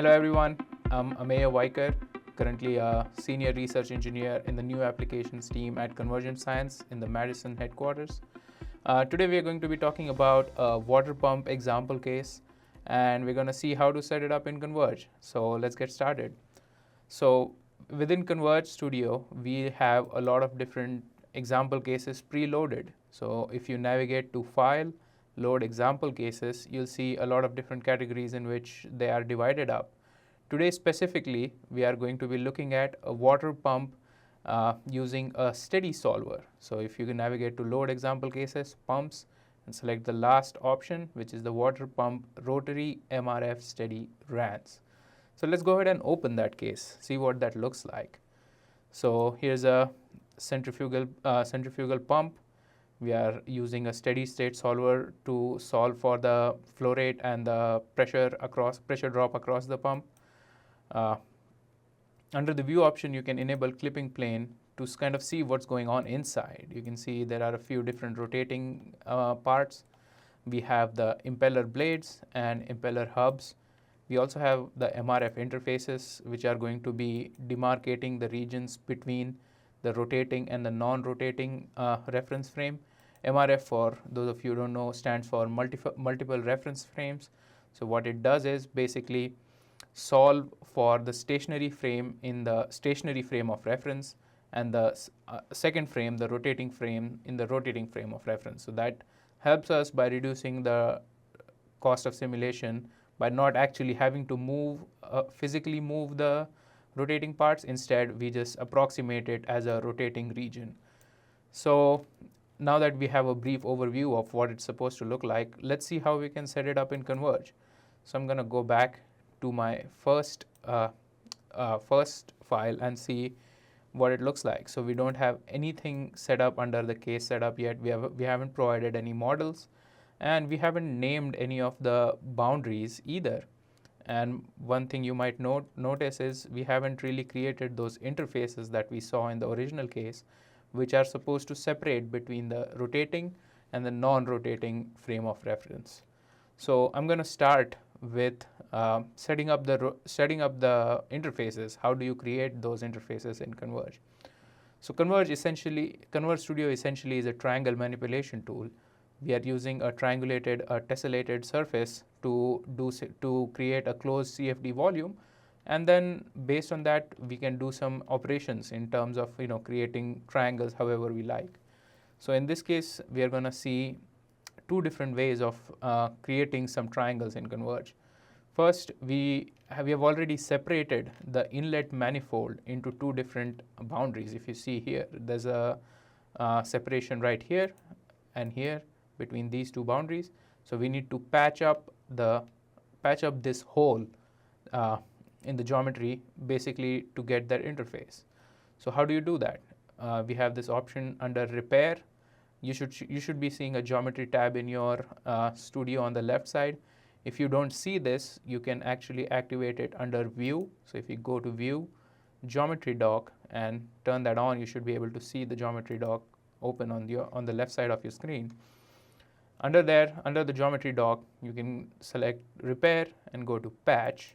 Hello everyone, I'm Ameya Vaikar, currently a senior research engineer in the new applications team at CONVERGE Science in the Madison headquarters. Today we are going to be talking about a water pump example case, and we're going to see how to set it up in CONVERGE. So let's get started. So within CONVERGE Studio, we have a lot of different example cases preloaded. So if you navigate to File, Load Example Cases, you'll see a lot of different categories in which they are divided up. Today specifically, we are going to be looking at a water pump using a steady solver. So if you can navigate to Load Example Cases, Pumps, and select the last option, which is the water pump rotary MRF steady RANS. So let's go ahead and open that case, see what that looks like. So here's a centrifugal pump. We are using a steady state solver to solve for the flow rate and the pressure drop across the pump. Under the view option, you can enable clipping plane to kind of see what's going on inside. You can see there are a few different rotating parts. We have the impeller blades and impeller hubs. We also have the MRF interfaces, which are going to be demarcating the regions between the rotating and the non-rotating reference frame. MRF, for those of you who don't know, stands for multiple reference frames. So what it does is basically solve for the stationary frame in the stationary frame of reference, and the second frame, the rotating frame, in the rotating frame of reference. So that helps us by reducing the cost of simulation by not actually having to physically move the rotating parts. Instead, we just approximate it as a rotating region. So now that we have a brief overview of what it's supposed to look like, let's see how we can set it up in CONVERGE. So I'm going to go back to my first file and see what it looks like. So we don't have anything set up under the case setup yet. We haven't provided any models, and we haven't named any of the boundaries either. And one thing you might notice is we haven't really created those interfaces that we saw in the original case, which are supposed to separate between the rotating and the non-rotating frame of reference. So I'm going to start with setting up the interfaces. How do you create those interfaces in CONVERGE? So CONVERGE Studio essentially is a triangle manipulation tool. We are using a tessellated surface to create a closed CFD volume, and then based on that we can do some operations in terms of creating triangles however we like. So in this case, we are going to see two different ways of creating some triangles in CONVERGE. First, we have already separated the inlet manifold into two different boundaries. If you see here, there's a separation right here and here between these two boundaries. So we need to patch up this hole in the geometry, basically to get that interface. So how do you do that? We have this option under Repair. You should be seeing a geometry tab in your studio on the left side. If you don't see this, you can actually activate it under View. So if you go to View, Geometry Dock, and turn that on, you should be able to see the geometry dock open on the left side of your screen. Under the geometry dock, you can select Repair and go to Patch.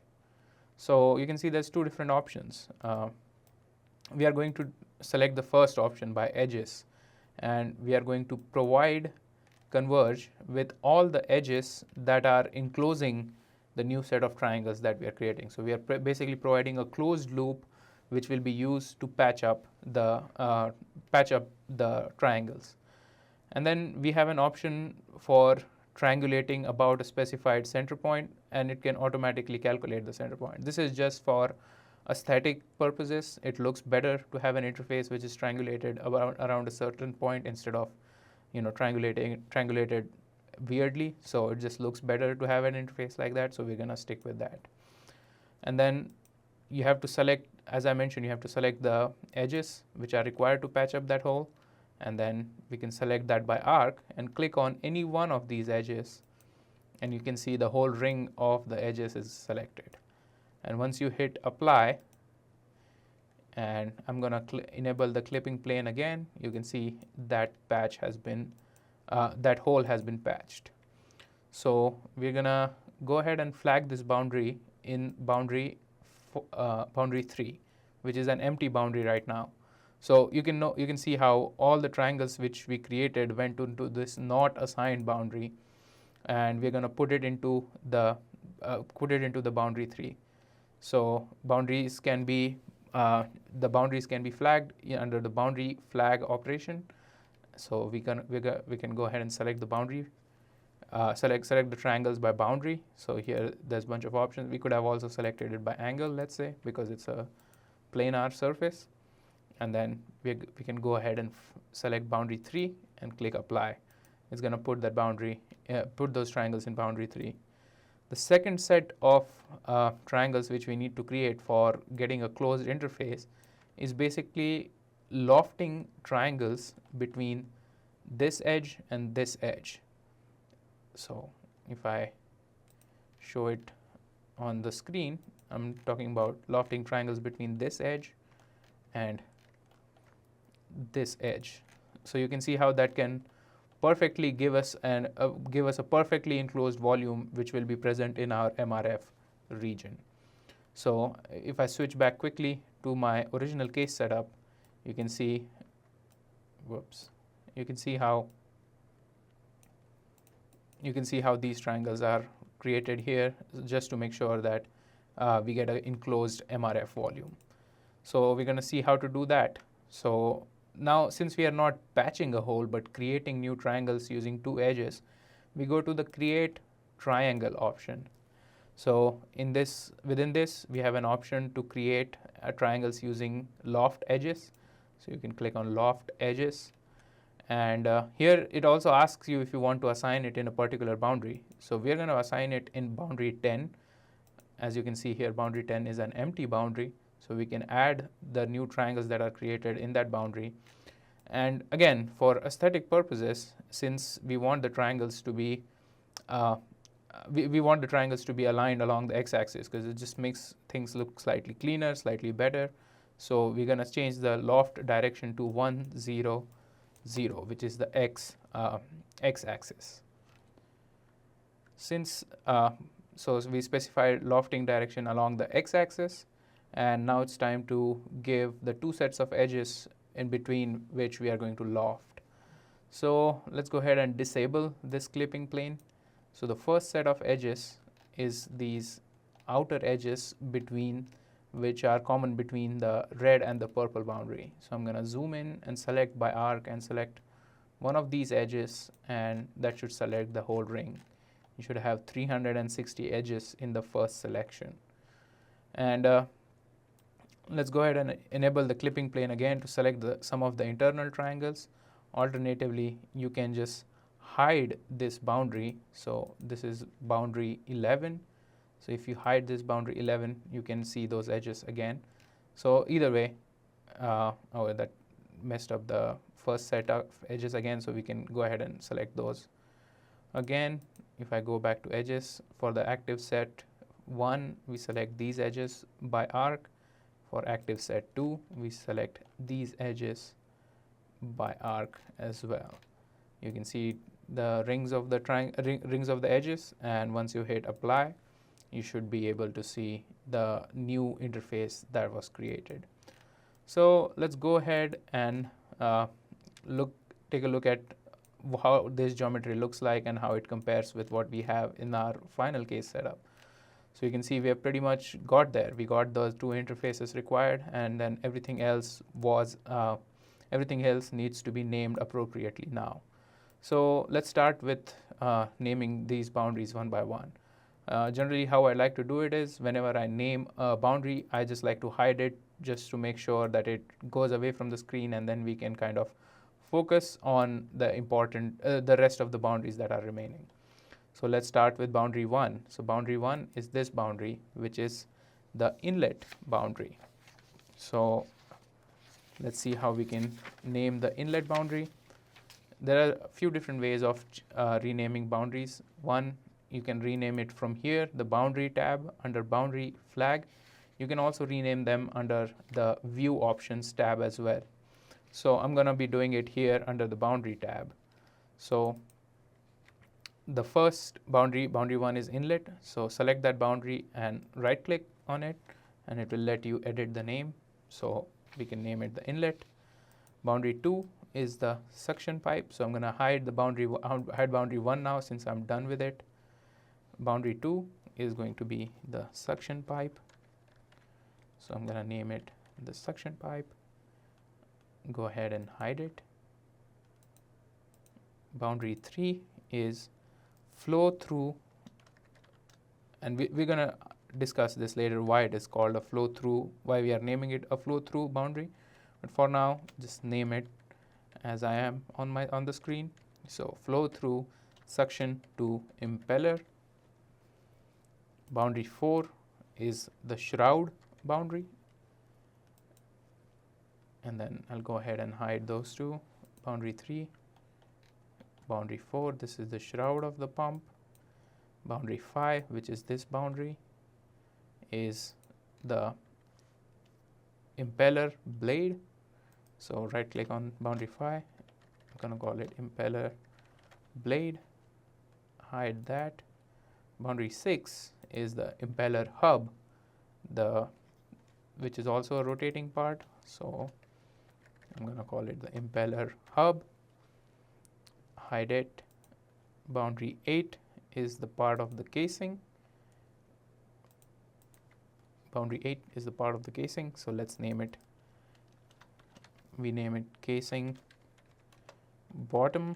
So you can see there's two different options. We are going to select the first option by edges, and we are going to provide CONVERGE with all the edges that are enclosing the new set of triangles that we are creating. So we are basically providing a closed loop which will be used to patch up the triangles. And then we have an option for triangulating about a specified center point, and it can automatically calculate the center point. This is just for aesthetic purposes. It looks better to have an interface which is triangulated around a certain point instead of triangulated weirdly. So it just looks better to have an interface like that, so we're going to stick with that. And then you have to select, as I mentioned, you have to select the edges which are required to patch up that hole, and then we can select that by arc and click on any one of these edges, and you can see the whole ring of the edges is selected. And once you hit apply, and I'm going to enable the clipping plane again, you can see that hole has been patched. So we're going to go ahead and flag this boundary in boundary 3, which is an empty boundary right now. So you can see how all the triangles which we created went into this not assigned boundary, and we're going to put it into the boundary 3. So boundaries can be the boundaries can be flagged under the boundary flag operation. So we can go ahead and select the boundary, select the triangles by boundary. So here there's a bunch of options. We could have also selected it by angle, let's say, because it's a planar surface. And then we can go ahead and select boundary 3 and click apply. It's going to put that boundary, put those triangles in boundary 3. The second set of triangles which we need to create for getting a closed interface is basically lofting triangles between this edge and this edge. So if I show it on the screen, I'm talking about lofting triangles between this edge and this edge. So you can see how that can perfectly give us a perfectly enclosed volume which will be present in our MRF region. So if I switch back quickly to my original case setup, you can see how these triangles are created here, just to make sure that we get an enclosed MRF volume. So we're going to see how to do that. So now, since we are not patching a hole but creating new triangles using 2 edges, we go to the create triangle option. So within this we have an option to create triangles using loft edges. So you can click on loft edges, and here it also asks you if you want to assign it in a particular boundary. So we're going to assign it in boundary 10. As you can see here, boundary 10 is an empty boundary, so we can add the new triangles that are created in that boundary. And again, for aesthetic purposes, since we want the triangles to be aligned along the x-axis, because it just makes things look slightly cleaner, slightly better. So we're going to change the loft direction to 1, 0, 0, which is the x-axis. So we specified lofting direction along the x-axis, and now it's time to give the 2 sets of edges in between which we are going to loft. So let's go ahead and disable this clipping plane. So the first set of edges is these outer edges which are common between the red and the purple boundary. So I'm going to zoom in and select by arc and select one of these edges, and that should select the whole ring. You should have 360 edges in the first selection. And let's go ahead and enable the clipping plane again to select some of the internal triangles. Alternatively, you can just hide this boundary. So this is boundary 11. So if you hide this boundary 11, you can see those edges again. So either way, that messed up the first set of edges again, so we can go ahead and select those. Again, if I go back to edges, for the active set 1, we select these edges by arc. For active set 2, we select these edges by arc as well. You can see the rings of the rings of the edges, and once you hit apply, you should be able to see the new interface that was created. So let's go ahead and take a look at how this geometry looks like and how it compares with what we have in our final case setup. So you can see we have pretty much got there. We got those 2 interfaces required, and then everything else needs to be named appropriately now. So let's start with naming these boundaries one by one. Generally, how I like to do it is, whenever I name a boundary, I just like to hide it just to make sure that it goes away from the screen, and then we can kind of focus on the rest of the boundaries that are remaining. So let's start with boundary 1. So boundary 1 is this boundary, which is the inlet boundary. So let's see how we can name the inlet boundary. There are a few different ways of renaming boundaries. One, you can rename it from here, the boundary tab under boundary flag. You can also rename them under the view options tab as well. So I'm going to be doing it here under the boundary tab. So the first boundary, boundary 1 is inlet, so select that boundary and right click on it, and it will let you edit the name. So we can name it the inlet. Boundary 2 is the suction pipe, so I'm going to hide the boundary, hide boundary 1 now since I'm done with it. Boundary 2 is going to be the suction pipe, so I'm going to name it the suction pipe. Go ahead and hide it. Boundary 3 is flow through, and we're going to discuss this later, why it is called a flow through, why we are naming it a flow through boundary. But for now, just name it as I am on the screen. So flow through suction to impeller. Boundary 4 is the shroud boundary, and then I'll go ahead and hide those two. Boundary 3, boundary 4, this is the shroud of the pump. Boundary 5, which is this boundary, is the impeller blade. So right click on boundary 5, I'm going to call it impeller blade, hide that. Boundary 6 is the impeller hub, which is also a rotating part, so I'm going to call it the impeller hub, hide it. Boundary 8 is the part of the casing. Boundary 8 is the part of the casing, so let's name it. We name it casing bottom.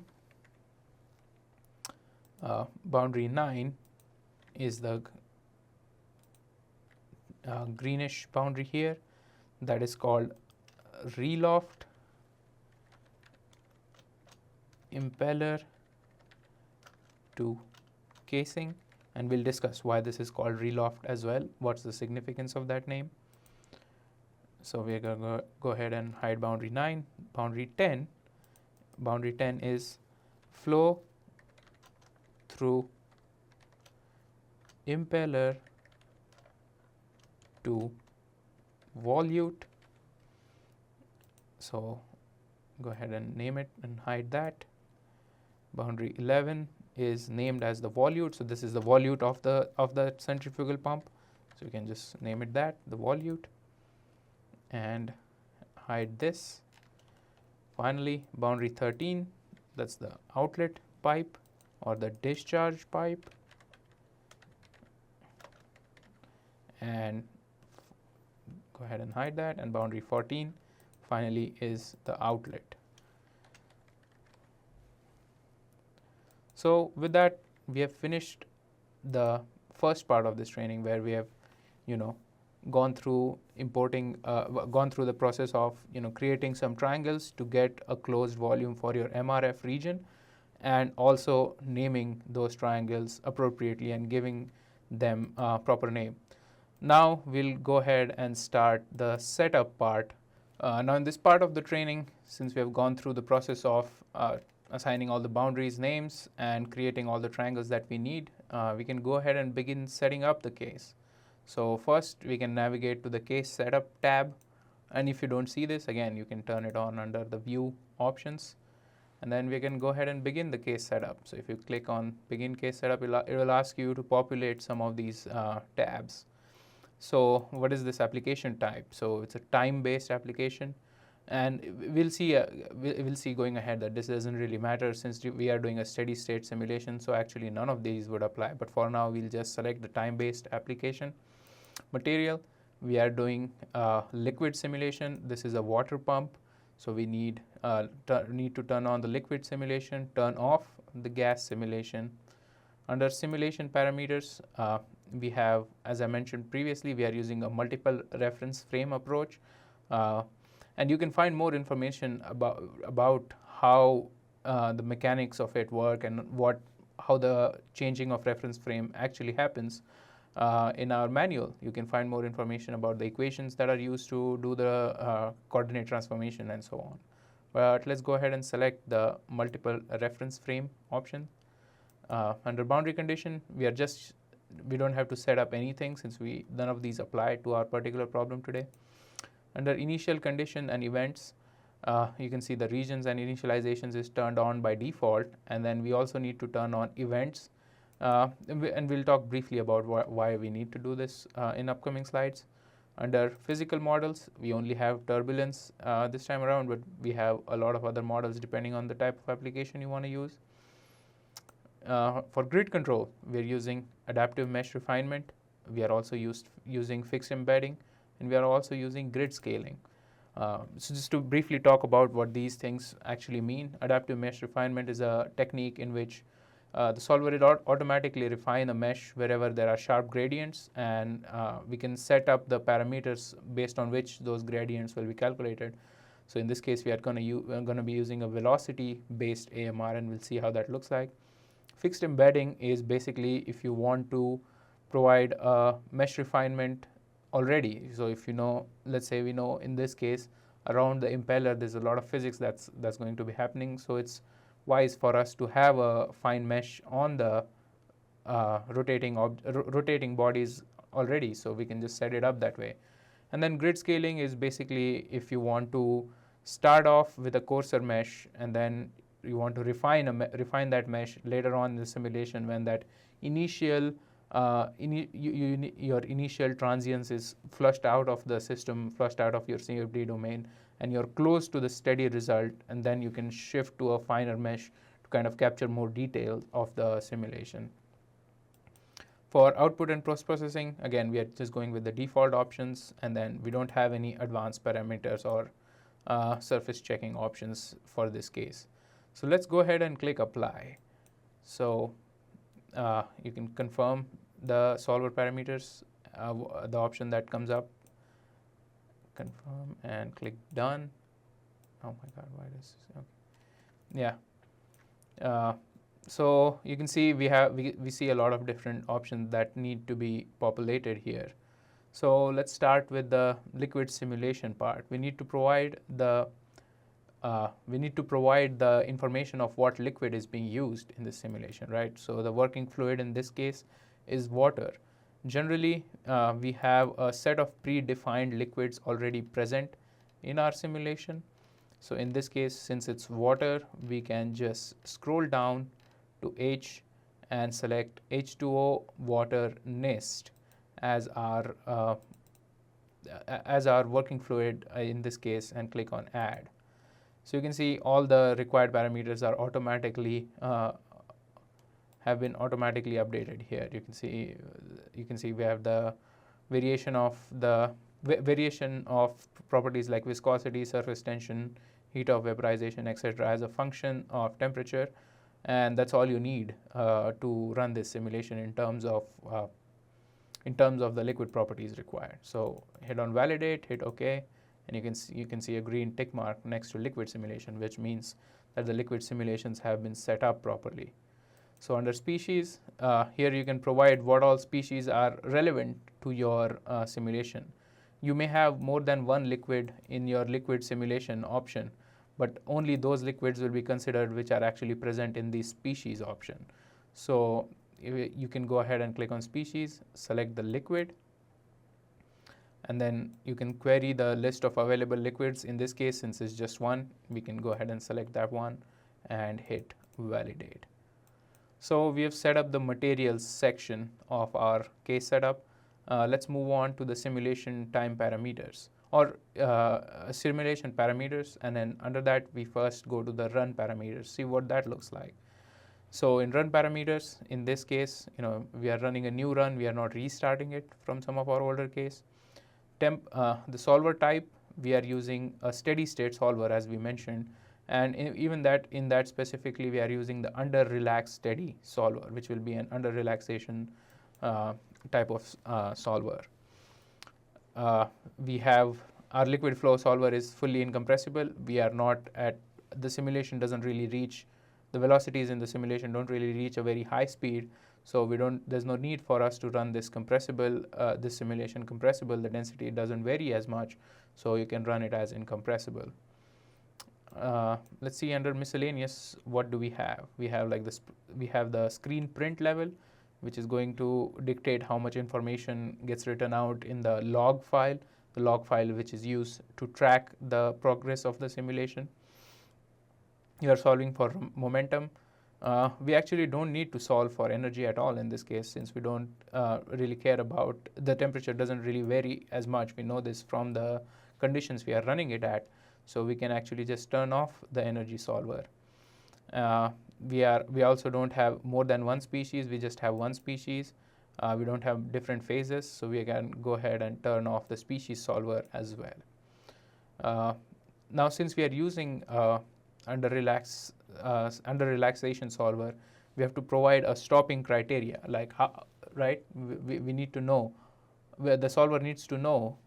Boundary 9 is the greenish boundary here, that is called reloft impeller to casing, and we'll discuss why this is called reloft as well, what's the significance of that name. So we're going to go ahead and hide boundary 9. Boundary 10, boundary 10 is flow through impeller to volute. So go ahead and name it and hide that. Boundary 11 is named as the volute, so this is the volute of the centrifugal pump, so you can just name it that, the volute, and hide this. Finally, boundary 13, that's the outlet pipe or the discharge pipe, and go ahead and hide that. And boundary 14 finally is the outlet. So with that, we have finished the first part of this training, where we have, gone through gone through the process of, creating some triangles to get a closed volume for your MRF region, and also naming those triangles appropriately and giving them a proper name. Now we'll go ahead and start the setup part. Now in this part of the training, since we have gone through the process of assigning all the boundaries names and creating all the triangles that we need, we can go ahead and begin setting up the case. So first we can navigate to the case setup tab, and if you don't see this, again you can turn it on under the view options, and then we can go ahead and begin the case setup. So if you click on begin case setup, it will ask you to populate some of these tabs. So what is this application type? So it's a time-based application, and we'll see going ahead that this doesn't really matter since we are doing a steady state simulation, so actually none of these would apply, but for now we'll just select the time-based application. Material, we are doing liquid simulation. This is a water pump, so we need to turn on the liquid simulation, turn off the gas simulation. Under simulation parameters, we have, as I mentioned previously, we are using a multiple reference frame approach, and you can find more information about how the mechanics of it work and how the changing of reference frame actually happens in our manual. You can find more information about the equations that are used to do the coordinate transformation and so on. But let's go ahead and select the multiple reference frame option. Under boundary condition, we don't have to set up anything since none of these apply to our particular problem today. Under initial condition and events, You can see the regions and initializations is turned on by default, and then we also need to turn on events, and we'll talk briefly about why we need to do this in upcoming slides. Under physical models, we only have turbulence this time around, but we have a lot of other models depending on the type of application you want to use. For grid control, we're using adaptive mesh refinement. We are also using fixed embedding, and we are also using grid scaling. So just to briefly talk about what these things actually mean, adaptive mesh refinement is a technique in which the solver will automatically refine a mesh wherever there are sharp gradients, and we can set up the parameters based on which those gradients will be calculated. So in this case, we are going to be using a velocity-based AMR, and we'll see how that looks like. Fixed embedding is basically if you want to provide a mesh refinement already. So if you know, let's say we know in this case around the impeller there's a lot of physics that's going to be happening, so it's wise for us to have a fine mesh on the rotating bodies already, so we can just set it up that way. And then grid scaling is basically if you want to start off with a coarser mesh and then you want to refine that mesh later on in the simulation when that initial your initial transience is flushed out of the system, flushed out of your CFD domain, and you're close to the steady result, and then you can shift to a finer mesh to kind of capture more details of the simulation. For output and post-processing, again, we are just going with the default options, and then we don't have any advanced parameters or surface checking options for this case. So let's go ahead and click apply. So you can confirm the solver parameters, the option that comes up, confirm and click done. Oh my god, why does this, okay. Yeah. So you can see we see a lot of different options that need to be populated here. So let's start with the liquid simulation part. We need to provide the information of what liquid is being used in this simulation, right? So the working fluid in this case is water. Generally, we have a set of predefined liquids already present in our simulation. So in this case, since it's water, we can just scroll down to H and select H2O water NIST as our working fluid in this case, and click on add. So you can see all the required parameters are automatically have been automatically updated here. You can see we have the variation of properties like viscosity, surface tension, heat of vaporization, etc. as a function of temperature, and that's all you need to run this simulation in terms of the liquid properties required. So hit on validate, hit OK, and you can see a green tick mark next to liquid simulation, which means that the liquid simulations have been set up properly. So under species, here you can provide what all species are relevant to your simulation. You may have more than one liquid in your liquid simulation option, but only those liquids will be considered which are actually present in the species option. So you can go ahead and click on species, select the liquid, and then you can query the list of available liquids. In this case, since it's just one, we can go ahead and select that one and hit validate. So we have set up the materials section of our case setup. Let's move on to the simulation time parameters, or simulation parameters, and then under that we first go to the run parameters, see what that looks like. So in run parameters, in this case, we are running a new run, we are not restarting it from some of our older case. The solver type, we are using a steady state solver as we mentioned, and even that in that specifically we are using the Under-Relaxation Steady solver, which will be an under-relaxation type of solver. We have our liquid flow solver is fully incompressible. We are not the simulation doesn't really reach, the velocities in the simulation don't really reach a very high speed, so there's no need for us to run this this simulation compressible. The density doesn't vary as much, so you can run it as incompressible. Let's see under miscellaneous, what do we have? We have we have the screen print level, which is going to dictate how much information gets written out in the log file the log file which is used to track the progress of the simulation. You are solving for momentum. We actually don't need to solve for energy at all in this case, since we don't really care about the temperature. Doesn't really vary as much. We know this from the conditions we are running it at, so we can actually just turn off the energy solver. We also don't have more than one species. We just have one species. We don't have different phases, so we can go ahead and turn off the species solver as well. Now, since we are using under-relaxation solver, we have to provide a stopping criteria, like how, right? We need to know, where the solver needs to know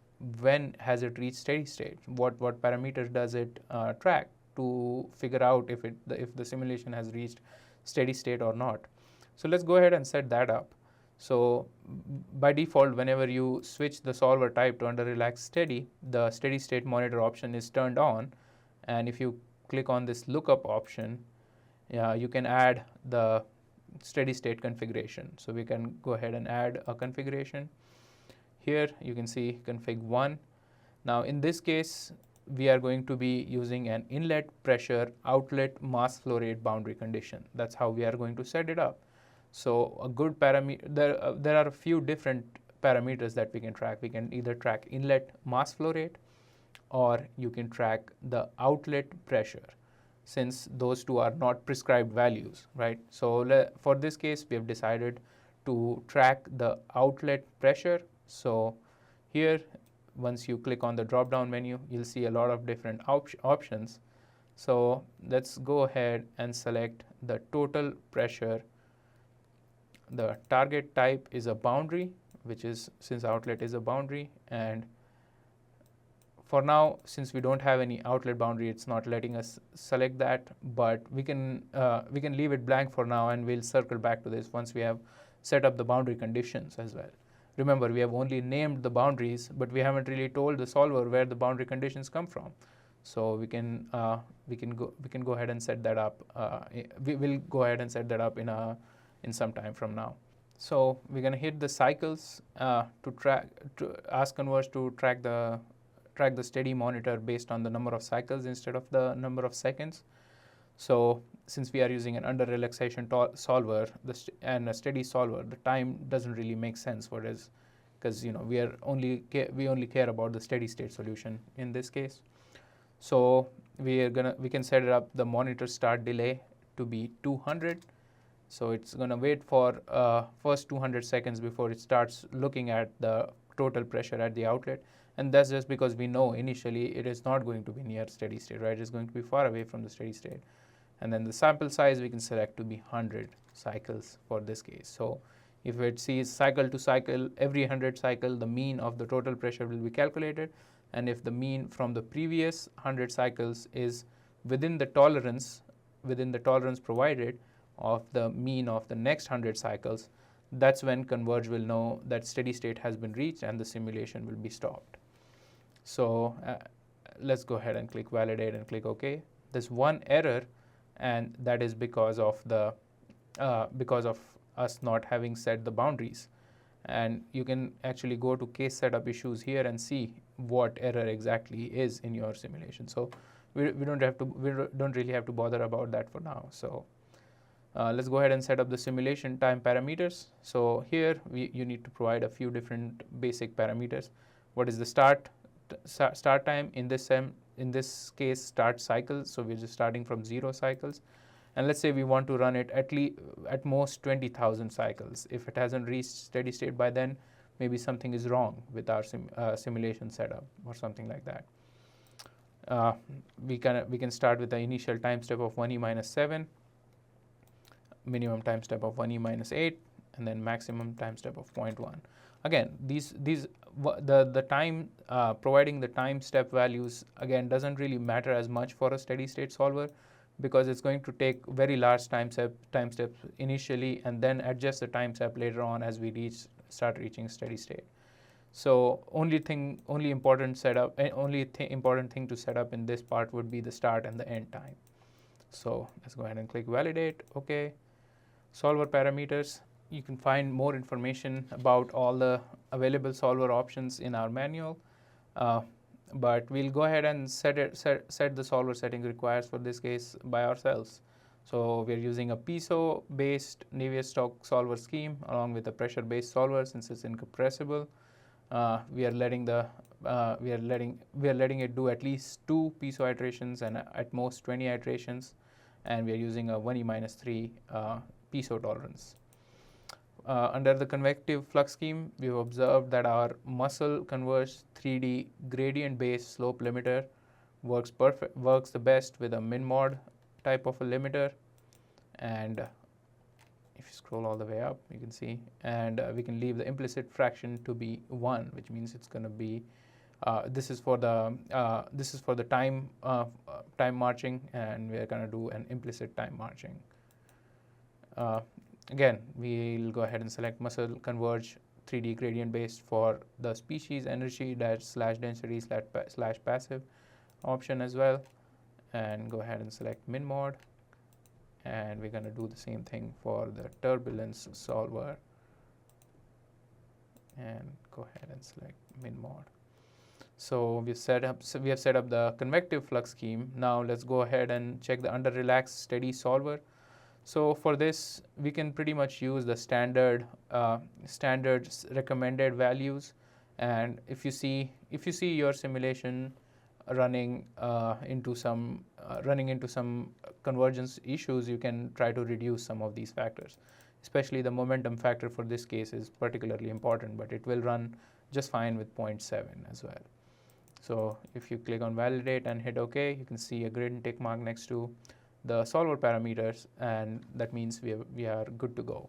when has it reached steady state, what parameters does it track to figure out if the simulation has reached steady state or not. So let's go ahead and set that up. So by default, whenever you switch the solver type to under-relax steady, the steady state monitor option is turned on, and if you click on this lookup option, you can add the steady state configuration. So we can go ahead and add a configuration. Here you can see config 1. Now in this case, we are going to be using an inlet pressure outlet mass flow rate boundary condition. That's how we are going to set it up. So a good parameter, there are a few different parameters that we can track. We can either track inlet mass flow rate, or you can track the outlet pressure, since those two are not prescribed values, right? So for this case, we have decided to track the outlet pressure. So here, once you click on the drop-down menu, you'll see a lot of different options. So let's go ahead and select the total pressure. The target type is a boundary, which is, since outlet is a boundary, and for now, since we don't have any outlet boundary, it's not letting us select that, but we can leave it blank for now, and we'll circle back to this once we have set up the boundary conditions as well. Remember, we have only named the boundaries, but we haven't really told the solver where the boundary conditions come from. So we can go ahead and set that up. We will go ahead and set that up in some time from now. So we're going to hit the cycles to ask CONVERGE to track the steady monitor based on the number of cycles instead of the number of seconds. So since we are using an under-relaxation solver and a steady solver, the time doesn't really make sense for us, because we only care about the steady state solution in this case. So we can set it up, the monitor start delay to be 200. So it's going to wait for first 200 seconds before it starts looking at the total pressure at the outlet. And that's just because we know initially it is not going to be near steady state, right? It's going to be far away from the steady state. And then the sample size we can select to be 100 cycles for this case. So if it sees cycle to cycle, every 100 cycle, the mean of the total pressure will be calculated. And if the mean from the previous 100 cycles is within the tolerance provided of the mean of the next 100 cycles, that's when CONVERGE will know that steady state has been reached and the simulation will be stopped. So let's go ahead and click validate and click OK. There's one error, and that is because of us not having set the boundaries. And you can actually go to case setup issues here and see what error exactly is in your simulation. So we don't really have to bother about that for now. So let's go ahead and set up the simulation time parameters. So here you need to provide a few different basic parameters. What is the start time? In this case, start cycles. So we're just starting from 0 cycles. And let's say we want to run it at most 20,000 cycles. If it hasn't reached steady state by then, maybe something is wrong with our simulation setup or something like that. We can start with the initial time step of 1e minus 7, minimum time step of 1e minus 8, and then maximum time step of 0.1. Again, the time providing the time step values again doesn't really matter as much for a steady state solver, because it's going to take very large time steps initially and then adjust the time step later on as we start reaching steady state. So only important thing to set up in this part would be the start and the end time. So let's go ahead and click validate. Okay. Solver parameters. You can find more information about all the available solver options in our manual. But we'll go ahead and set the solver setting requires for this case by ourselves. So we're using a piezo-based Navier-Stokes solver scheme along with a pressure-based solver since it's incompressible. We are letting it do at least 2 piezo iterations and at most 20 iterations, and we are using a 1e-3 piezo tolerance. Under the convective flux scheme, we've observed that our muscle converged 3D gradient-based slope limiter works the best with a min-mod type of a limiter, and if you scroll all the way up, you can see, and we can leave the implicit fraction to be 1, which means it's going to be this is for the time marching, and we're going to do an implicit time marching. Again, we'll go ahead and select muscle converge 3D gradient based for the species energy / density / passive option as well, and go ahead and select min mod, and we're going to do the same thing for the turbulence solver, and go ahead and select min mod. So we have set up the convective flux scheme. Now let's go ahead and check the under-relaxed steady solver. So for this, we can pretty much use the standard recommended values, and if you see your simulation running into some convergence issues, you can try to reduce some of these factors. Especially the momentum factor for this case is particularly important, but it will run just fine with 0.7 as well. So if you click on validate and hit OK, you can see a gradient tick mark next to the solver parameters, and that means we are good to go.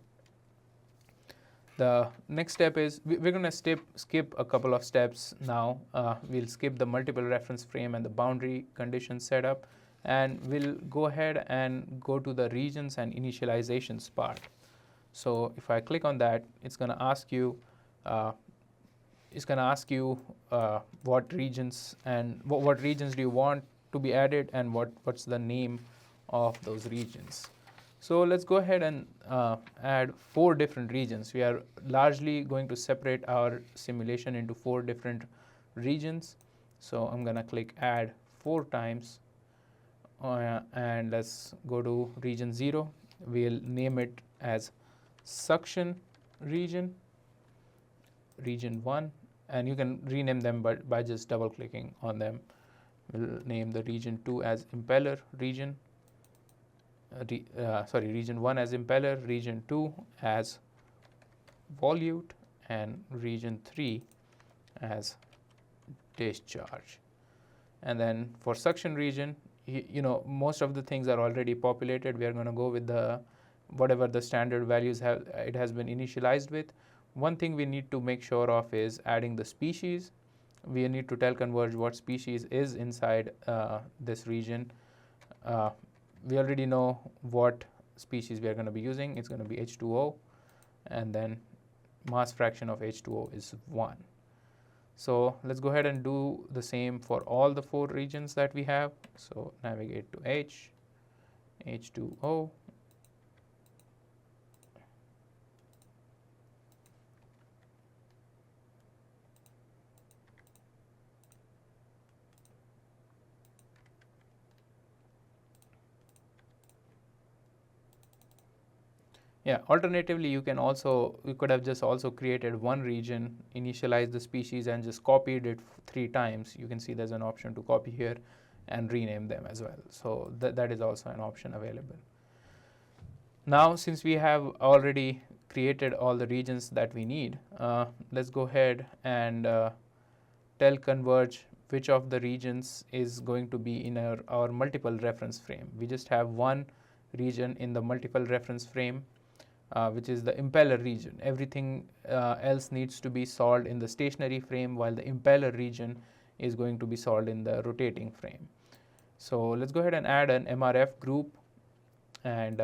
The next step is we're going to skip a couple of steps now. We'll skip the multiple reference frame and the boundary condition setup, and we'll go ahead and go to the regions and initializations part. So if I click on that, it's going to ask you what regions do you want to be added, and what's the name of those regions. So let's go ahead and add 4 different regions. We are largely going to separate our simulation into 4 different regions. So I'm going to click add 4 times, and let's go to region 0. We'll name it as suction region, region 1, and you can rename them by just double clicking on them. We'll name the region 2 as impeller region. Region 1 as impeller, region 2 as volute, and region 3 as discharge. And then for suction region, most of the things are already populated. We are going to go with whatever the standard values it has been initialized with. One thing we need to make sure of is adding the species. We need to tell CONVERGE what species is inside this region. We already know what species we are going to be using. It's going to be H2O, and then mass fraction of H2O is 1. So let's go ahead and do the same for all the 4 regions that we have. So navigate to H, H2O, yeah, alternatively, you could have just also created one region, initialized the species, and just copied it 3 times. You can see there's an option to copy here and rename them as well. So that is also an option available. Now, since we have already created all the regions that we need, let's go ahead and tell CONVERGE which of the regions is going to be in our multiple reference frame. We just have one region in the multiple reference frame, which is the impeller region. Everything else needs to be solved in the stationary frame, while the impeller region is going to be solved in the rotating frame. So let's go ahead and add an MRF group, and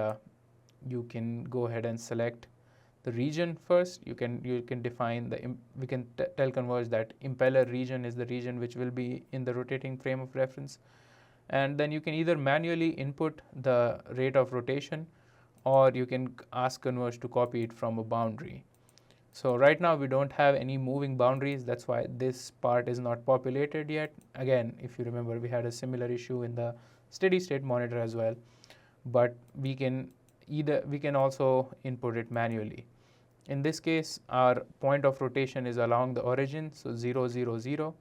you can go ahead and select the region first. You can define we can tell CONVERGE that impeller region is the region which will be in the rotating frame of reference, and then you can either manually input the rate of rotation, or you can ask CONVERGE to copy it from a boundary. So right now we don't have any moving boundaries. That's why this part is not populated yet. Again, if you remember, we had a similar issue in the steady state monitor as well, but we can also input it manually. In this case, our point of rotation is along the origin, so 0, 0, 0.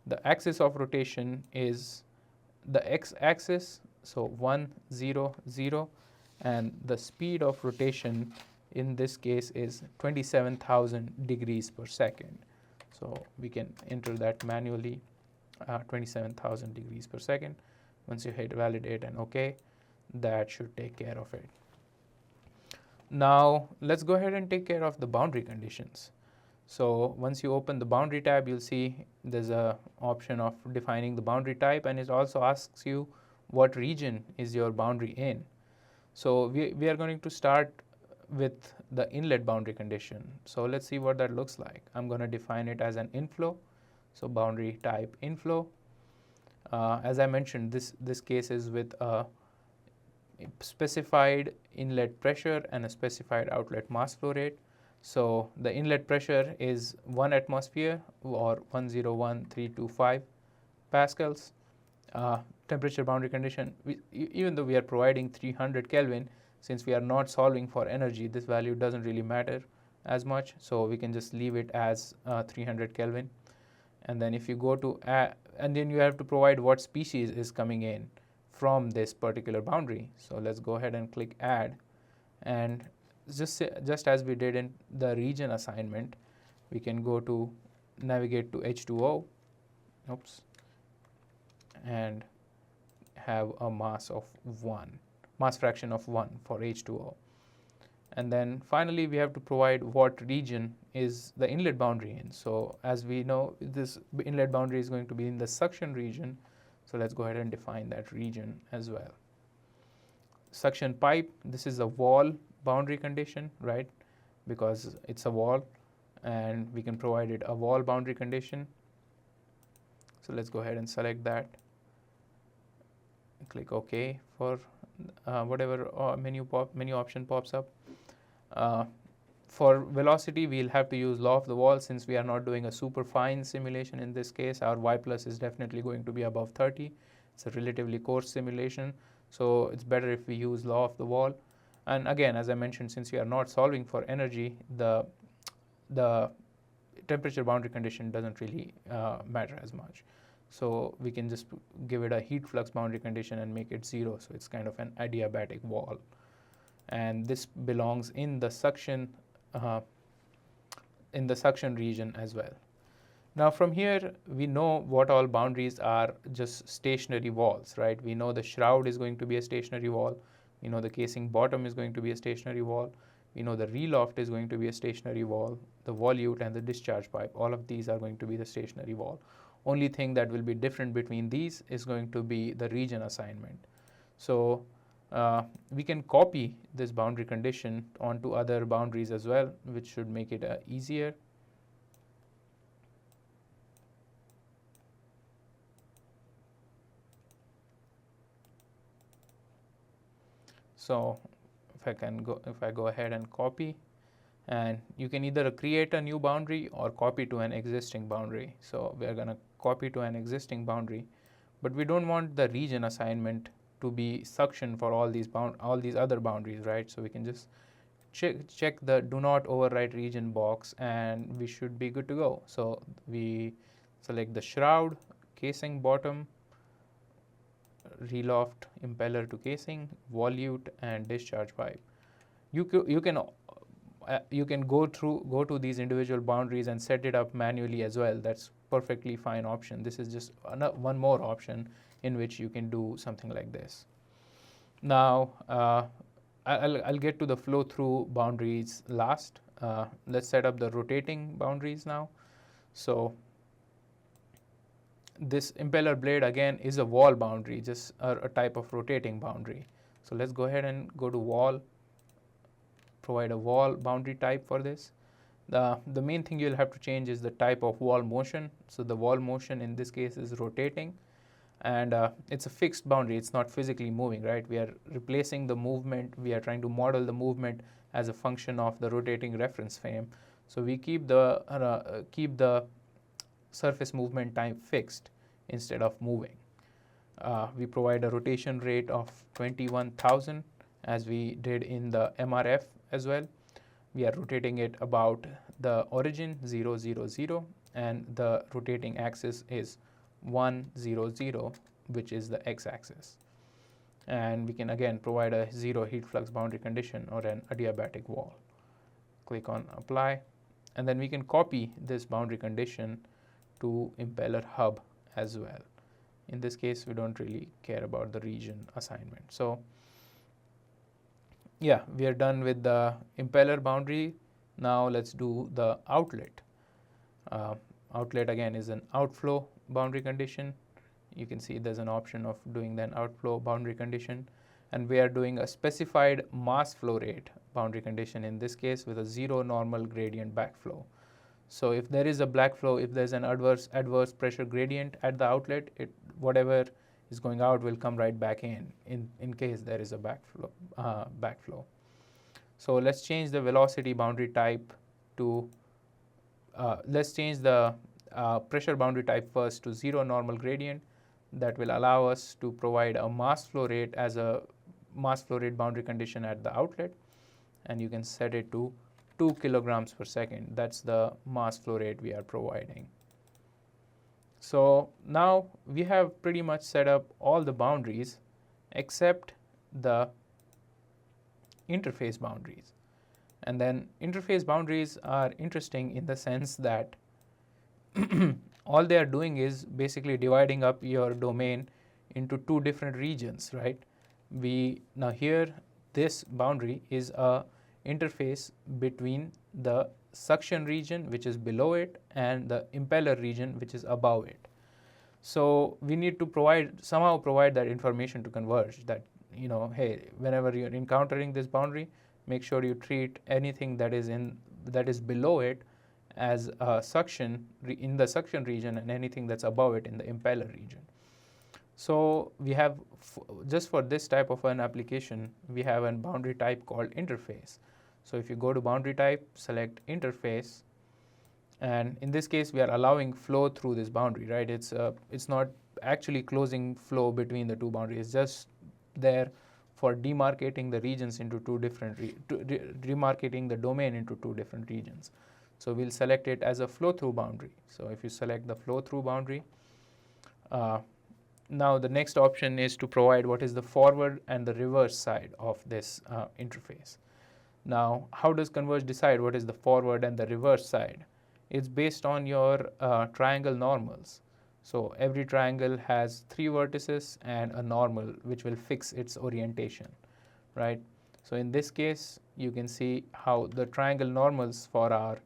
The axis of rotation is the x-axis, so 1, 0, 0, and the speed of rotation in this case is 27,000 degrees per second. So we can enter that manually, 27,000 degrees per second. Once you hit validate and OK, that should take care of it. Now let's go ahead and take care of the boundary conditions. So once you open the boundary tab, you'll see there's a option of defining the boundary type, and it also asks you what region is your boundary in. So we are going to start with the inlet boundary condition. So let's see what that looks like. I'm going to define it as an inflow. So boundary type inflow. As I mentioned, this case is with a specified inlet pressure and a specified outlet mass flow rate. So the inlet pressure is 1 atmosphere or 101,325 pascals. Temperature boundary condition, even though we are providing 300 Kelvin, since we are not solving for energy, this value doesn't really matter as much. So we can just leave it as 300 Kelvin. And then if you go to, and then you have to provide what species is coming in from this particular boundary. So let's go ahead and click add, and just as we did in the region assignment, we can go to navigate to H2O, and have a mass fraction of 1 for H2O. And then finally we have to provide what region is the inlet boundary in. So as we know, this inlet boundary is going to be in the suction region. So let's go ahead and define that region as well. Suction pipe, this is a wall boundary condition, right? Because it's a wall, and we can provide it a wall boundary condition. So let's go ahead and select that. Click OK for whatever menu option pops up. For velocity, we'll have to use law of the wall. Since we are not doing a super fine simulation in this case, our y plus is definitely going to be above 30. It's a relatively coarse simulation, so it's better if we use law of the wall. And again, as I mentioned, since we are not solving for energy, the temperature boundary condition doesn't really matter as much. So we can just give it a heat flux boundary condition and make it 0. So it's kind of an adiabatic wall. And this belongs in the suction region as well. Now from here, we know what all boundaries are just stationary walls, right? We know the shroud is going to be a stationary wall. We know the casing bottom is going to be a stationary wall. We know the reloft is going to be a stationary wall. The volute and the discharge pipe, all of these are going to be the stationary wall. Only thing that will be different between these is going to be the region assignment. So we can copy this boundary condition onto other boundaries as well, which should make it easier. So if I go ahead and copy, and you can either create a new boundary or copy to an existing boundary. So we are going to copy to an existing boundary, but we don't want the region assignment to be suction for all these other boundaries, right? So we can just check the do not overwrite region box, and we should be good to go. So we select the shroud, casing bottom, reloft, impeller to casing, volute, and discharge pipe. You can go to these individual boundaries and set it up manually as well. That's perfectly fine option. This is just one more option in which you can do something like this. Now I'll get to the flow through boundaries last. Let's set up the rotating boundaries now. So this impeller blade again is a wall boundary, just a type of rotating boundary. So let's go ahead and go to wall, provide a wall boundary type for this. The main thing you'll have to change is the type of wall motion. So the wall motion in this case is rotating, and it's a fixed boundary. It's not physically moving, right? We are replacing the movement. We are trying to model the movement as a function of the rotating reference frame. So we keep the surface movement time fixed instead of moving. We provide a rotation rate of 21,000 as we did in the MRF as well. We are rotating it about the origin 0, 0, 0, and the rotating axis is 1, 0, 0, which is the x-axis. And we can again provide a zero heat flux boundary condition or an adiabatic wall. Click on apply, and then we can copy this boundary condition to impeller hub as well. In this case, we don't really care about the region assignment. So yeah, we are done with the impeller boundary. Now let's do the outlet. Outlet again is an outflow boundary condition. You can see there's an option of doing an outflow boundary condition, and we are doing a specified mass flow rate boundary condition in this case with a zero normal gradient backflow. So if there is a backflow, if there's an adverse pressure gradient at the outlet, whatever is going out will come right back in case there is a backflow. So let's change the velocity boundary type to let's change the pressure boundary type first to zero normal gradient. That will allow us to provide a mass flow rate as a mass flow rate boundary condition at the outlet, and you can set it to 2 kilograms per second. That's the mass flow rate we are providing. So now we have pretty much set up all the boundaries except the interface boundaries. And then interface boundaries are interesting in the sense that all they are doing is basically dividing up your domain into two different regions, right? Now here, this boundary is a interface between the suction region, which is below it, and the impeller region, which is above it. So we need to somehow provide that information to Converge that, hey, whenever you're encountering this boundary, make sure you treat anything that is below it as a suction in the suction region, and anything that's above it in the impeller region. So we have, just for this type of an application, we have a boundary type called interface. So if you go to boundary type, select interface, and in this case we are allowing flow through this boundary, right? It's not actually closing flow between the two boundaries. It's just there for demarcating the regions into demarcating the domain into two different regions. So we'll select it as a flow-through boundary. So if you select the flow-through boundary, now the next option is to provide what is the forward and the reverse side of this interface. Now, how does Converge decide what is the forward and the reverse side? It's based on your triangle normals. So every triangle has 3 vertices and a normal which will fix its orientation, right? So in this case, you can see how the triangle normals for our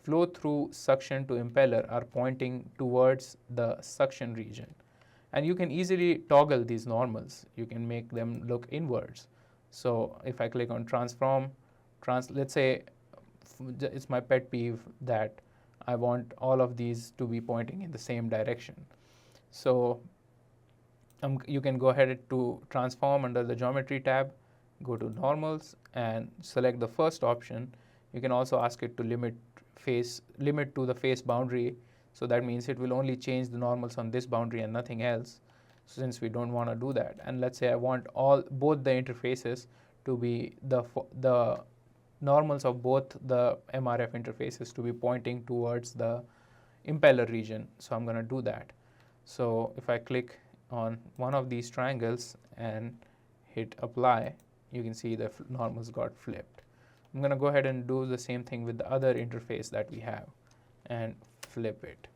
flow through suction to impeller are pointing towards the suction region. And you can easily toggle these normals. You can make them look inwards. So if I click on transform, let's say it's my pet peeve that I want all of these to be pointing in the same direction. So you can go ahead to transform under the geometry tab, go to normals and select the first option. You can also ask it to limit to the face boundary. So that means it will only change the normals on this boundary and nothing else, since we don't want to do that. And let's say I want both the interfaces to be the normals of both the MRF interfaces to be pointing towards the impeller region. So I'm going to do that. So if I click on one of these triangles and hit apply, you can see the normals got flipped. I'm going to go ahead and do the same thing with the other interface that we have and flip it.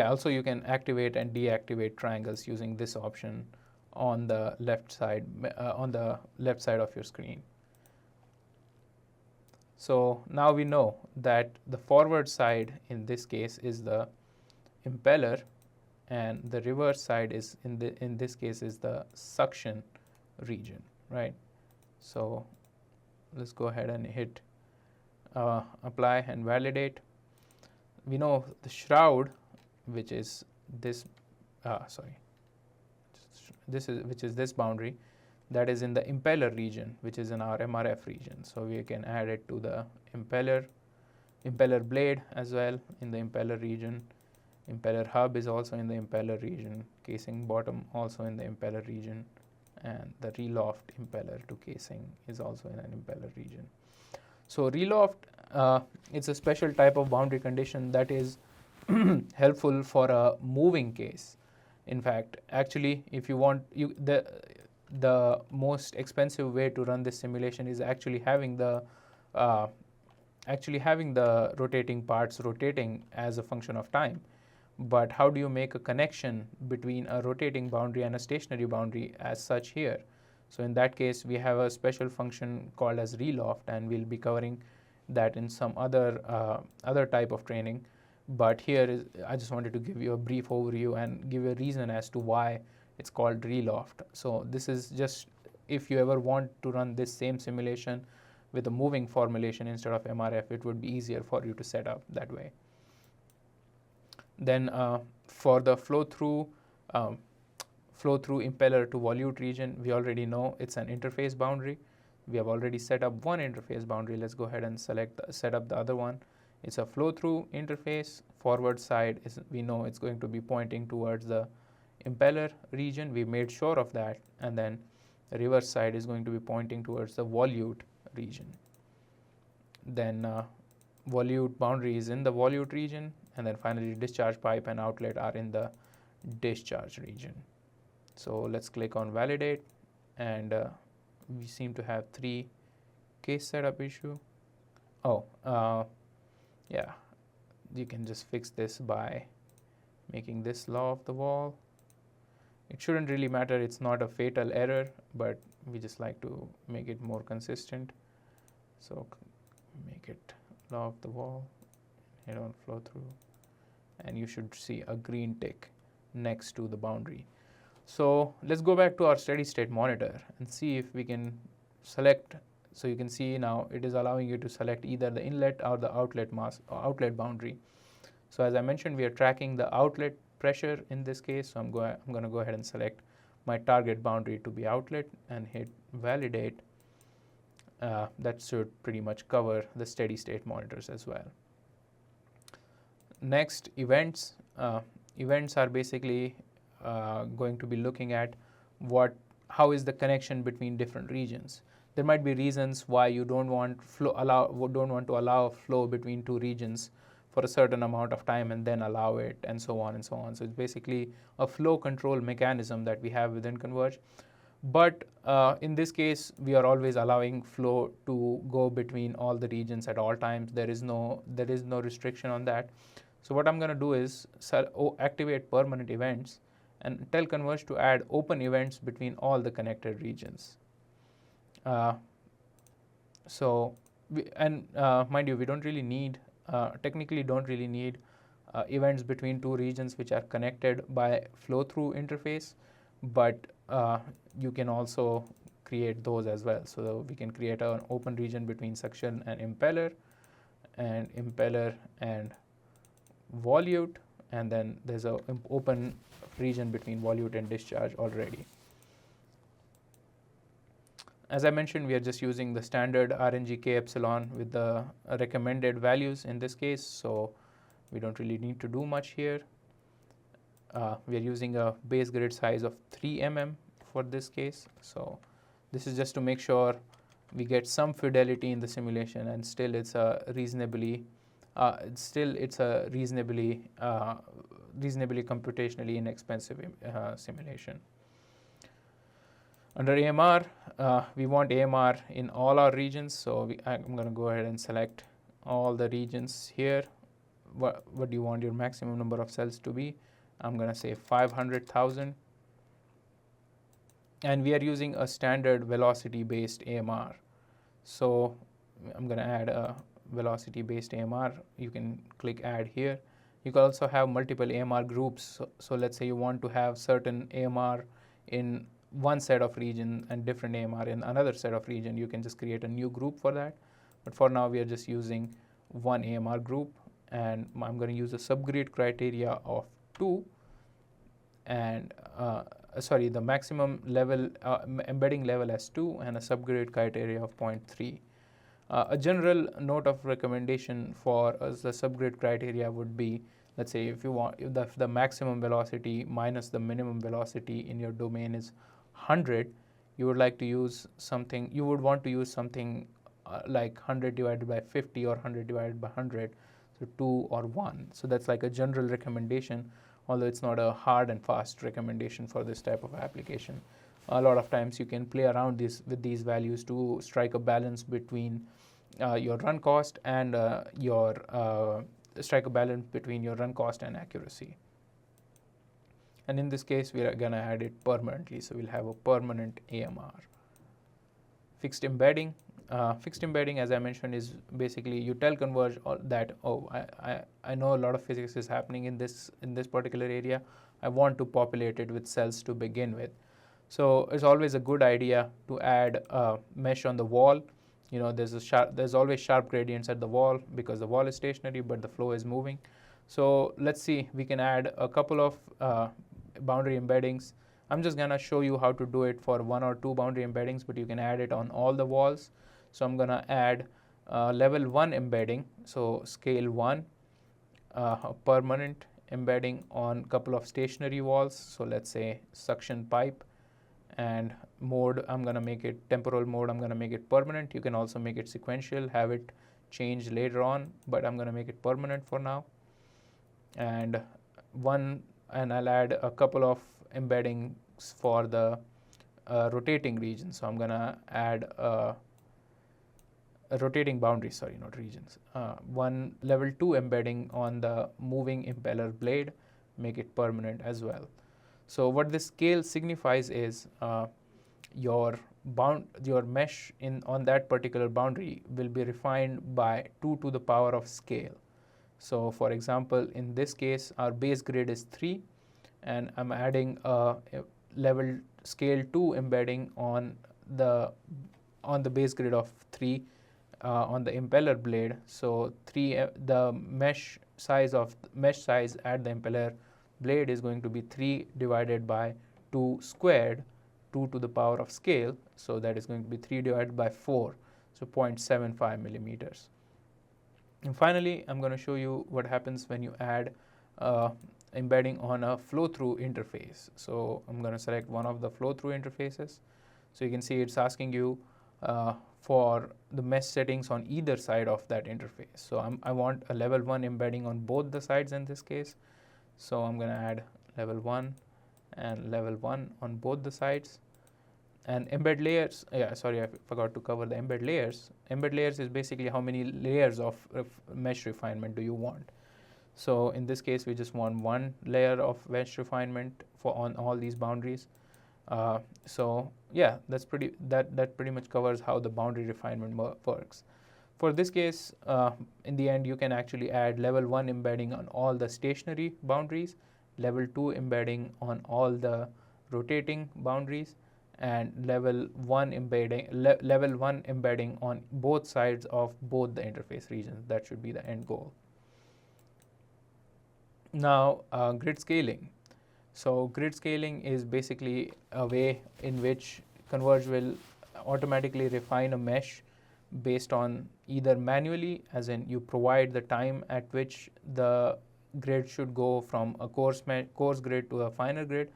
Also you can activate and deactivate triangles using this option on the left side of your screen. So now we know that the forward side in this case is the impeller, and the reverse side is in this case is the suction region, right? So let's go ahead and hit apply and validate. We know the shroud, which is this which is this boundary. that is in the impeller region, which is in our MRF region. So we can add it to the impeller blade as well in the impeller region. Impeller hub is also in the impeller region, casing bottom also in the impeller region, and the reloft impeller to casing is also in an impeller region. So reloft, it's a special type of boundary condition that is helpful for a moving case. In fact, actually, if you want, the most expensive way to run this simulation is actually having the rotating parts rotating as a function of time. But how do you make a connection between a rotating boundary and a stationary boundary as such here? So in that case, we have a special function called as reloft, and we'll be covering that in some other type of training. But here I just wanted to give you a brief overview and give you a reason as to why it's called reloft. So this is just if you ever want to run this same simulation with a moving formulation instead of MRF, it would be easier for you to set up that way. Then for the flow through impeller to volute region, we already know it's an interface boundary. We have already set up one interface boundary. Let's go ahead and set up the other one. It's a flow through interface. Forward side is, we know it's going to be pointing towards the impeller region. We made sure of that. And then the reverse side is going to be pointing towards the volute region. Then volute boundary is in the volute region. And then finally discharge pipe and outlet are in the discharge region. So let's click on validate, and we seem to have 3 case setup issue. Yeah, you can just fix this by making this law of the wall. It shouldn't really matter, it's not a fatal error, but we just like to make it more consistent. So make it law of the wall, hit on flow through, and you should see a green tick next to the boundary. So let's go back to our steady state monitor and see if we can select. So you can see now it is allowing you to select either the inlet or the outlet boundary. So as I mentioned, we are tracking the outlet pressure in this case. So I'm going to go ahead and select my target boundary to be outlet and hit validate. That should pretty much cover the steady state monitors as well. Next, events. Events are basically going to be looking at how is the connection between different regions. There might be reasons why you don't want to allow flow between 2 regions for a certain amount of time and then allow it, and so on and so on. So it's basically a flow control mechanism that we have within CONVERGE. But in this case, we are always allowing flow to go between all the regions at all times. There is no restriction on that. So what I'm going to do is activate permanent events and tell CONVERGE to add open events between all the connected regions. Mind you, we don't really need, technically don't really need events between 2 regions which are connected by flow-through interface, but you can also create those as well. So we can create an open region between suction and impeller and volute, and then there's an open region between volute and discharge already. As I mentioned, we are just using the standard RNG K epsilon with the recommended values in this case, so we don't really need to do much here. We are using a base grid size of 3 mm for this case, so this is just to make sure we get some fidelity in the simulation, and still it's a reasonably computationally inexpensive simulation. Under AMR, we want AMR in all our regions, so I'm going to go ahead and select all the regions here. What do you want your maximum number of cells to be? I'm going to say 500,000. And we are using a standard velocity-based AMR. So I'm going to add a velocity-based AMR. You can click add here. You can also have multiple AMR groups. So let's say you want to have certain AMR in one set of region and different AMR in another set of region. You can just create a new group for that. But for now, we are just using one AMR group, and I'm going to use a subgrid criteria of 2, and the maximum level embedding level as 2 and a subgrid criteria of 0.3. A general note of recommendation for the subgrid criteria would be, let's say if you want, if the maximum velocity minus the minimum velocity in your domain is 100, you would like to use something, you would want to use something like 100 divided by 50 or 100 divided by 100, so 2 or 1. So that's like a general recommendation, although it's not a hard and fast recommendation for this type of application. A lot of times you can play around with these values to strike a balance between your run cost and strike a balance between your run cost and accuracy. And in this case, we are going to add it permanently, so we'll have a permanent AMR. Fixed embedding. Fixed embedding, as I mentioned, is basically you tell Converge that, oh, I know a lot of physics is happening in this particular area. I want to populate it with cells to begin with. So it's always a good idea to add a mesh on the wall. You know, there's always sharp gradients at the wall because the wall is stationary, but the flow is moving. So let's see, we can add a couple of boundary embeddings. I'm just gonna show you how to do it for 1 or 2 boundary embeddings, but you can add it on all the walls. So I'm gonna add level 1 embedding, so scale 1, a permanent embedding on a couple of stationary walls. So let's say suction pipe, and mode, I'm gonna make it temporal mode, I'm gonna make it permanent. You can also make it sequential, have it change later on, but I'm gonna make it permanent for now. And I'll add a couple of embeddings for the rotating region. So I'm gonna add a rotating boundary, sorry, not regions. One level 2 embedding on the moving impeller blade, make it permanent as well. So what this scale signifies is your mesh on that particular boundary will be refined by 2 to the power of scale. So for example, in this case, our base grid is 3, and I'm adding a level scale 2 embedding on the base grid of 3 on the impeller blade. So the mesh size at the impeller blade is going to be 3 divided by 2 squared, 2 to the power of scale. So that is going to be 3 divided by 4, so 0.75 millimeters. And finally, I'm going to show you what happens when you add embedding on a flow-through interface. So I'm going to select one of the flow-through interfaces. So you can see it's asking you for the mesh settings on either side of that interface. So I want a level 1 embedding on both the sides in this case. So I'm going to add level 1 and level 1 on both the sides. And embed layers, I forgot to cover the embed layers. Embed layers is basically how many layers of mesh refinement do you want. So in this case, we just want 1 layer of mesh refinement on all these boundaries. So yeah, that pretty much covers how the boundary refinement works. For this case, in the end, you can actually add level 1 embedding on all the stationary boundaries, level 2 embedding on all the rotating boundaries, and level 1 embedding on both sides of both the interface regions. That should be the end goal. Now, grid scaling. So grid scaling is basically a way in which Converge will automatically refine a mesh based on either manually, as in you provide the time at which the grid should go from a coarse grid to a finer grid,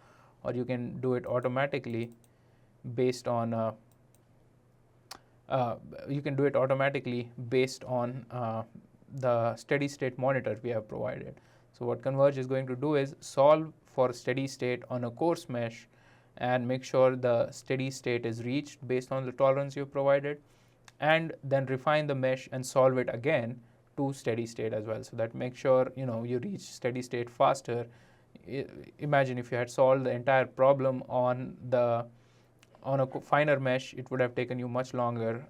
or you can do it automatically based on the steady state monitor we have provided. So what Converge is going to do is solve for steady state on a coarse mesh and make sure the steady state is reached based on the tolerance you've provided, and then refine the mesh and solve it again to steady state as well. So that makes sure you reach steady state faster. Imagine if you had solved the entire problem on a finer mesh, it would have taken you much longer.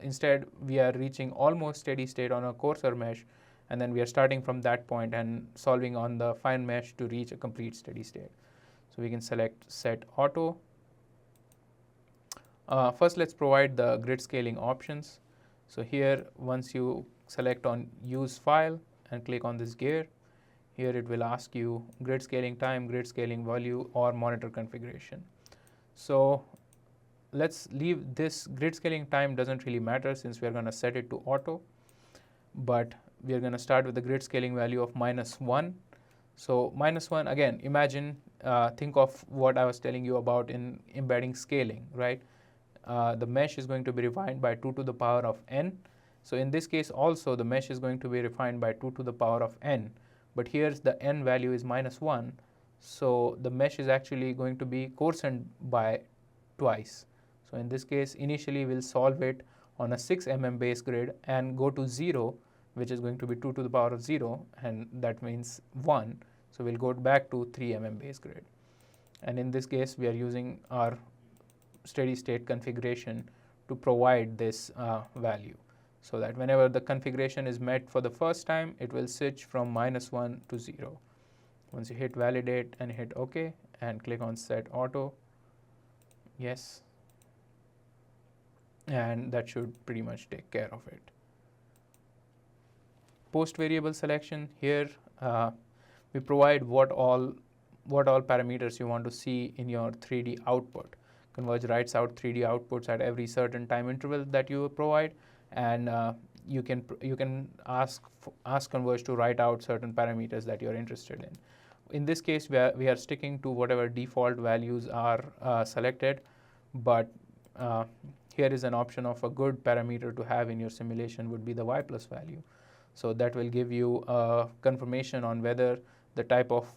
Instead, we are reaching almost steady state on a coarser mesh, and then we are starting from that point and solving on the fine mesh to reach a complete steady state. So we can select set auto. First, let's provide the grid scaling options. So here, once you select on use file and click on this gear, here it will ask you grid scaling time, grid scaling value, or monitor configuration. So let's leave this. Grid scaling time doesn't really matter since we are going to set it to auto, but we are going to start with the grid scaling value of -1. So -1, again, imagine, think of what I was telling you about in embedding scaling, right? The mesh is going to be refined by 2 to the power of n. So in this case also the mesh is going to be refined by 2 to the power of n, but here's the n value is -1, so the mesh is actually going to be coarsened by twice. So in this case, initially we'll solve it on a 6 mm base grid and go to 0, which is going to be 2 to the power of 0, and that means 1. So we'll go back to 3 mm base grid. And in this case, we are using our steady state configuration to provide this value, so that whenever the configuration is met for the first time, it will switch from -1 to 0. Once you hit validate and hit OK and click on set auto, yes, and that should pretty much take care of it. Post variable selection, here we provide what all parameters you want to see in your 3D output. Converge writes out 3D outputs at every certain time interval that you provide, and you can ask Converge to write out certain parameters that you're interested in. In this case, we are sticking to whatever default values are selected, but here is an option of a good parameter to have in your simulation would be the y plus value. So that will give you a confirmation on whether the type of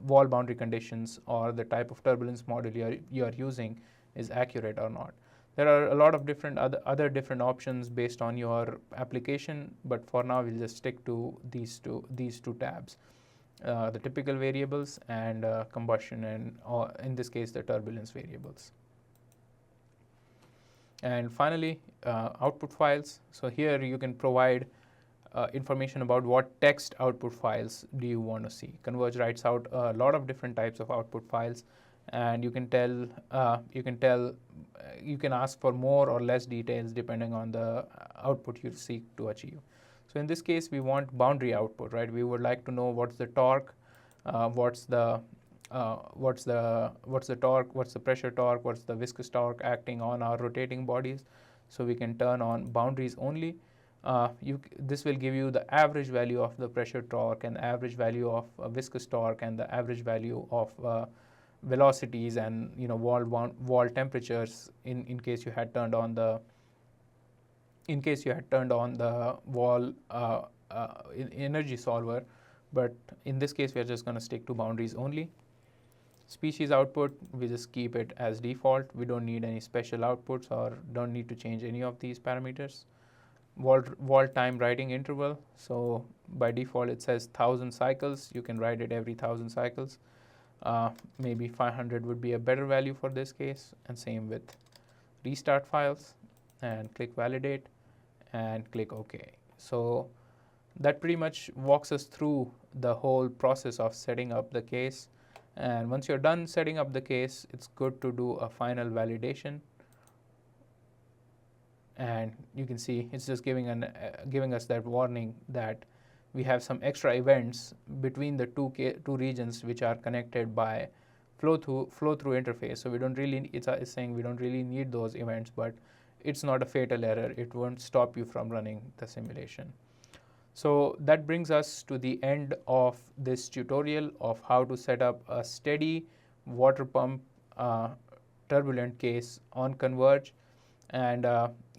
wall boundary conditions or the type of turbulence model you are using is accurate or not. There are a lot of different other different options based on your application, but for now we'll just stick to these two tabs. The typical variables and combustion, and in this case the turbulence variables. And finally, output files. So here you can provide information about what text output files do you want to see. Converge writes out a lot of different types of output files, and you can ask for more or less details depending on the output you seek to achieve. So in this case, we want boundary output, right? We would like to know what's the torque, what's the torque, what's the pressure torque, what's the viscous torque acting on our rotating bodies. So we can turn on boundaries only. This will give you the average value of the pressure torque and average value of viscous torque and the average value of velocities and wall temperatures in case you had turned on the wall energy solver. But in this case, we are just going to stick to boundaries only. Species output, we just keep it as default. We don't need any special outputs or don't need to change any of these parameters. Wall time writing interval, so by default it says 1000 cycles. You can write it every 1000 cycles. Maybe 500 would be a better value for this case, and same with restart files. And click validate and click OK. So that pretty much walks us through the whole process of setting up the case. And once you're done setting up the case, it's good to do a final validation. And you can see it's just giving us that warning that we have some extra events between the two regions which are connected by flow through interface. So we don't really, it's saying we don't really need those events, but it's not a fatal error. It won't stop you from running the simulation. So that brings us to the end of this tutorial of how to set up a steady water pump turbulent case on Converge. And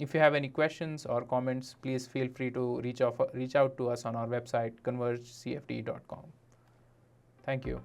if you have any questions or comments, please feel free to reach out to us on our website, convergecfd.com. Thank you.